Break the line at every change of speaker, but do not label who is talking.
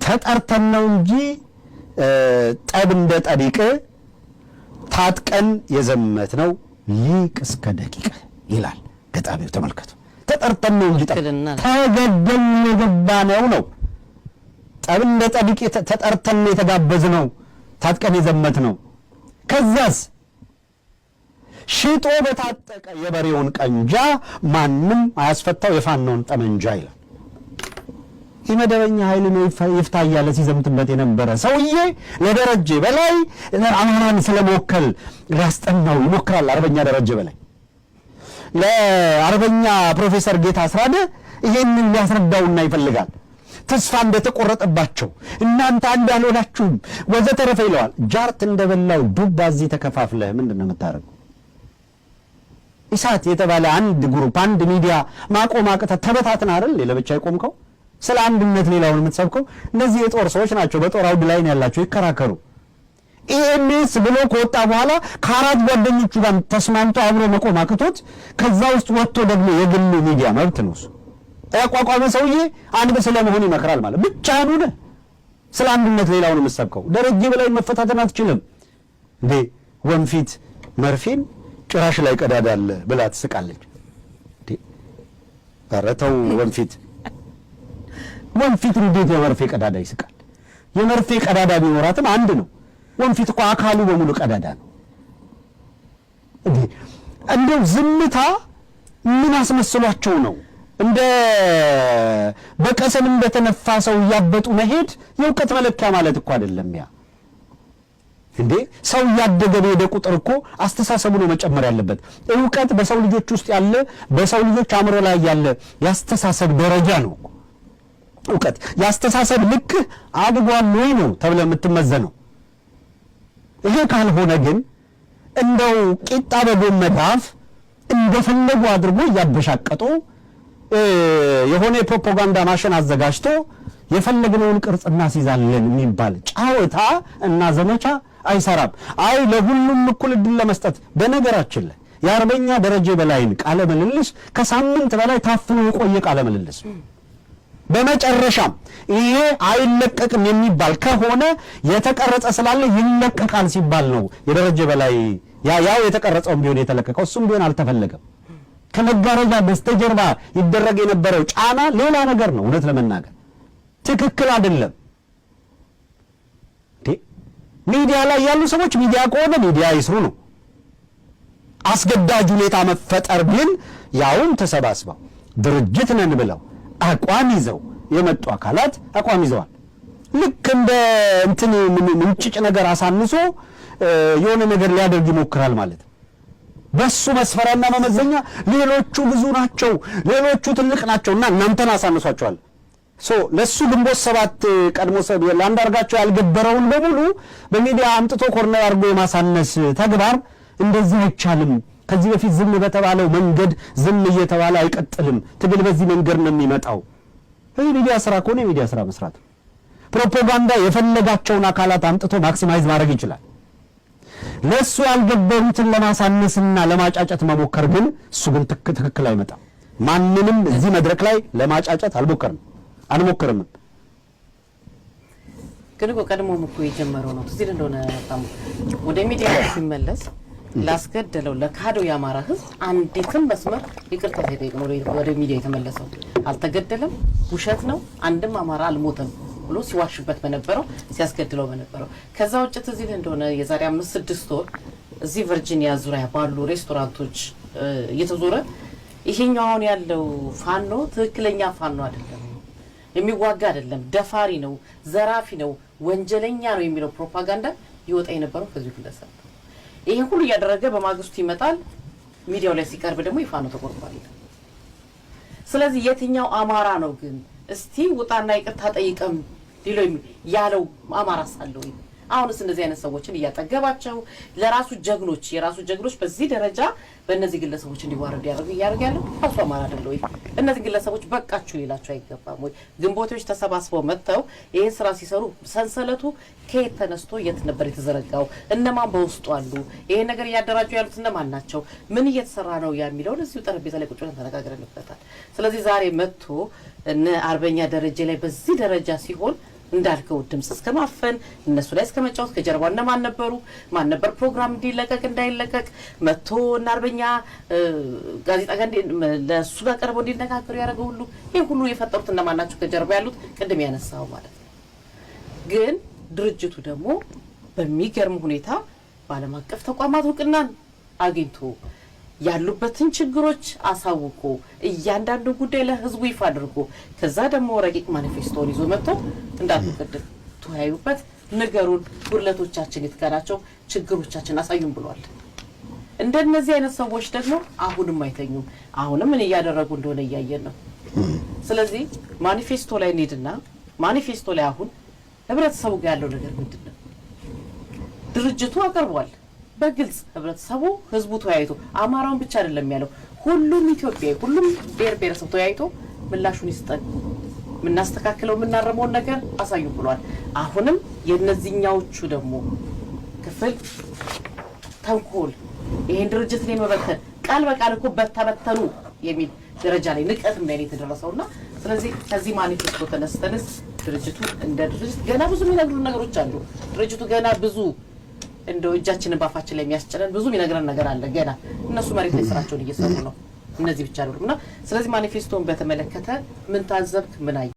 ተጠርተን ነው እንጂ ጠብ እንደ ጠዲቅ ታጥቀን የዘመት ነው ሊቅ እስከ ደቂቅ ይላል ገጣሚው። ተመልከቱ። ተጠርተን ነው እንጂ ተገደን የገባ ነው። ጠብ እንደ ጠዲቅ ተጠርተን የተጋበዝ ነው ታጥቀን የዘመት ነው። ከዛስ ሽጦ በታጠቀ የበሬውን ቀንጃ ማንም አያስፈታው የፋናውን ጠመንጃ ይላል። የመደበኛ ኃይል ነው ይፍታ እያለ ሲዘምትበት የነበረ ሰውዬ ለደረጀ በላይ አማራን ስለመወከል ሊያስጠናው ይሞክራል። አርበኛ ደረጀ በላይ ለአርበኛ ፕሮፌሰር ጌታ አስራደ ይሄንን ሊያስረዳውና ይፈልጋል። ተስፋ እንደተቆረጠባቸው እናንተ አንድ አልሆናችሁም ወዘተረፈ ይለዋል። ጃርት እንደበላው ዱባ እዚህ ተከፋፍለህ ምንድነው የምታደርገው? ኢሳት የተባለ አንድ ግሩፕ አንድ ሚዲያ ማቆም አቅተህ ተበታትን አይደል ለብቻ ይቆምከው? ስለ አንድነት ሌላውን የምትሰብከው እነዚህ የጦር ሰዎች ናቸው። በጦር አውድ ላይ ነው ያላቸው፣ ይከራከሩ። ኢኤምኤስ ብሎ ከወጣ በኋላ ከአራት ጓደኞቹ ጋር ተስማምቶ አብሮ መቆም አቅቶት ከዛ ውስጥ ወጥቶ ደግሞ የግል ሚዲያ መብት ነው ያቋቋመ ሰውዬ አንድ ስለመሆን ይመክራል ማለት ብቻህን ሆነህ ስለ አንድነት ሌላውን የምትሰብከው። ደረጀ በላይ መፈታተን አትችልም እንዴ? ወንፊት መርፌን ጭራሽ ላይ ቀዳዳ አለ ብላ ትስቃለች እንዴ? ኧረ ተው ወንፊት እንዴት የመርፌ ቀዳዳ ይስቃል? የመርፌ ቀዳዳ ቢኖራትም አንድ ነው። ወንፊት እኮ አካሉ በሙሉ ቀዳዳ ነው እንዴ? እንደው ዝምታ ምን አስመስሏቸው ነው? እንደ በቀሰም እንደተነፋ ሰው ያበጡ መሄድ የእውቀት መለኪያ ማለት እኮ አይደለም። ያ እንዴ ሰው ያደገ በሄደ ቁጥር እኮ አስተሳሰቡ ነው መጨመር ያለበት። እውቀት በሰው ልጆች ውስጥ ያለ በሰው ልጆች አእምሮ ላይ ያለ ያስተሳሰብ ደረጃ ነው። እውቀት ያስተሳሰብ ልክ አድጓል ወይ ነው ተብለ የምትመዘነው። ይሄ ካልሆነ ግን እንደው ቂጣ በጎን መዳፍ እንደፈለጉ አድርጎ ያበሻቀጡ የሆነ የፕሮፓጋንዳ ማሽን አዘጋጅቶ የፈለግነውን ቅርጽ እናስይዛለን የሚባል ጫወታ እና ዘመቻ አይሰራም። አይ ለሁሉም እኩል ዕድል ለመስጠት በነገራችን ላይ የአርበኛ ደረጀ በላይን ቃለ ምልልስ ከሳምንት በላይ ታፍኖ የቆየ ቃለ ምልልስ በመጨረሻም ይሄ አይለቀቅም የሚባል ከሆነ የተቀረጸ ስላለ ይለቀቃል ሲባል ነው የደረጀ በላይ ያው የተቀረጸውም ቢሆን የተለቀቀው እሱም ቢሆን አልተፈለገም። ከመጋረጃ በስተጀርባ ይደረግ የነበረው ጫና ሌላ ነገር ነው። እውነት ለመናገር ትክክል አይደለም። ሚዲያ ላይ ያሉ ሰዎች ሚዲያ ከሆነ ሚዲያ ይስሩ ነው። አስገዳጅ ሁኔታ መፈጠር ግን ያውም ተሰባስበው ድርጅት ነን ብለው አቋም ይዘው የመጡ አካላት አቋም ይዘዋል። ልክ እንደ እንትን ምንጭጭ ነገር አሳንሶ የሆነ ነገር ሊያደርግ ይሞክራል ማለት በሱ መስፈራና መመዘኛ ሌሎቹ ብዙ ናቸው፣ ሌሎቹ ትልቅ ናቸውና እናንተን አሳንሷቸዋል። ለሱ ግንቦት ሰባት ቀድሞ ሰብ ለአንዳርጋቸው ያልገበረውን በሙሉ በሚዲያ አምጥቶ ኮርነር አድርጎ የማሳነስ ተግባር እንደዚህ አይቻልም። ከዚህ በፊት ዝም በተባለው መንገድ ዝም እየተባለ አይቀጥልም። ትግል በዚህ መንገድ ነው የሚመጣው። ይህ ሚዲያ ስራ ከሆነ የሚዲያ ስራ መስራት፣ ፕሮፓጋንዳ የፈለጋቸውን አካላት አምጥቶ ማክሲማይዝ ማድረግ ይችላል። ለሱ ያልገበሩትን ለማሳነስና ለማጫጨት መሞከር ግን እሱ ግን ትክክል አይመጣም። ማንንም እዚህ መድረክ ላይ ለማጫጨት አንሞክርም።
ግን እኮ ቀድሞም እኮ የጀመረው ነው ትዝ እንደሆነ በጣም ወደ ሚዲያ ሲመለስ ላስገደለው ለካዶ ያማራ ህዝብ አንዲትም መስመር ይቅርታ ሳይጠይቅ ነው ወደ ሚዲያ የተመለሰው። አልተገደለም፣ ውሸት ነው፣ አንድም አማራ አልሞተም ብሎ ሲዋሽበት በነበረው ሲያስገድለው በነበረው። ከዛ ውጭ ትዝ እንደሆነ የዛሬ 5-6 ወር እዚህ ቨርጂኒያ ዙሪያ ባሉ ሬስቶራንቶች እየተዞረ ይሄኛው አሁን ያለው ፋኖ ትክክለኛ ፋኖ አይደለም፣ የሚዋጋ አይደለም፣ ደፋሪ ነው፣ ዘራፊ ነው፣ ወንጀለኛ ነው የሚለው ፕሮፓጋንዳ ይወጣ የነበረው ከዚህ ግለሰብ። ይሄ ሁሉ ያደረገ በማግስቱ ይመጣል ሚዲያው ላይ ሲቀርብ ደግሞ ይፋኖ ተቆርጧል። ስለዚህ የትኛው አማራ ነው ግን እስቲ ውጣና ይቅርታ ጠይቀም ሊሎ ያለው አማራ ሳለው? አሁንስ እንደዚህ አይነት ሰዎችን እያጠገባቸው ለራሱ ጀግኖች በዚህ ደረጃ በእነዚህ ግለሰቦች እንዲዋረዱ ያደርጋሉ። አሱ አማራ አይደለ ወይ? እነዚህ ግለሰቦች በቃችሁ ሊላቸው አይገባም ወይ? ግንቦቶች ተሰባስበው መጥተው ይሄን ስራ ሲሰሩ ሰንሰለቱ ከየት ተነስቶ የት ነበር የተዘረጋው? እነማን በውስጡ አሉ? ይሄን ነገር እያደራጁ ያሉት እነማን ናቸው? ምን እየተሰራ ነው የሚለውን እዚሁ ጠረጴዛ ላይ ቁጭ ብለን ተነጋግረንበታል። ስለዚህ ዛሬ መጥቶ እነ አርበኛ ደረጃ ላይ በዚህ ደረጃ ሲሆን እንዳልከው ድምጽ እስከማፈን እነሱ ላይ እስከመጫወት ከጀርባው ማን ነበሩ ማን ነበር ፕሮግራም እንዲለቀቅ እንዳይለቀቅ መጥቶ እና አርበኛ ጋዜጣ ጋር ለሱ ጋር ቀርበው እንዲነጋገሩ ያደረገው ሁሉ ይሄ ሁሉ የፈጠሩት እና ማናቸው ከጀርባ ያሉት ቅድም ያነሳው ማለት ነው። ግን ድርጅቱ ደግሞ በሚገርም ሁኔታ ባለም አቀፍ ተቋማት እውቅናን አግኝቶ ያሉበትን ችግሮች አሳውቆ እያንዳንዱ ጉዳይ ለህዝቡ ይፋ አድርጎ ከዛ ደግሞ ረቂቅ ማኒፌስቶን ይዞ መጥቶ እንዳትቀደም ተወያዩበት ነገሩን ጉድለቶቻችን የተጋራቸው ችግሮቻችን አሳዩን ብሏል። እንደነዚህ አይነት ሰዎች ደግሞ አሁንም አይተኙም። አሁንም ምን እያደረጉ እንደሆነ እያየን ነው። ስለዚህ ማኒፌስቶ ላይ እንሂድና ማኒፌስቶ ላይ አሁን ህብረተሰቡ ጋር ያለው ነገር ምንድነው? ድርጅቱ አቀርቧል በግልጽ ህብረተሰቡ ህዝቡ ተወያይቶ አማራውን ብቻ አይደለም ያለው ሁሉም ኢትዮጵያዊ ሁሉም ብሔር ብሔረሰብ ተወያይቶ ምላሹን ይስጠን ምናስተካክለው ምናረመውን ነገር አሳዩ ብሏል። አሁንም የነዚህኛዎቹ ደግሞ ክፍል ተንኮል ይሄን ድርጅት ላይ መበተን ቃል በቃል እኮ በተበተኑ የሚል ደረጃ ላይ ንቀትም ላይ የተደረሰውና ስለዚህ ከዚህ ማኒፌስቶ ተነስተንስ ድርጅቱ እንደ ድርጅት ገና ብዙ የሚነግሩን ነገሮች አሉ። ድርጅቱ ገና ብዙ እንደው እጃችንን ባፋችን ላይ የሚያስጨነን ብዙ የሚነግረን ነገር አለ። ገና እነሱ መሬት ላይ ስራቸውን እየሰሩ ነው። እነዚህ ብቻ አይደሉምና ስለዚህ ማኒፌስቶን በተመለከተ ምን ታዘብክ? ምን አይ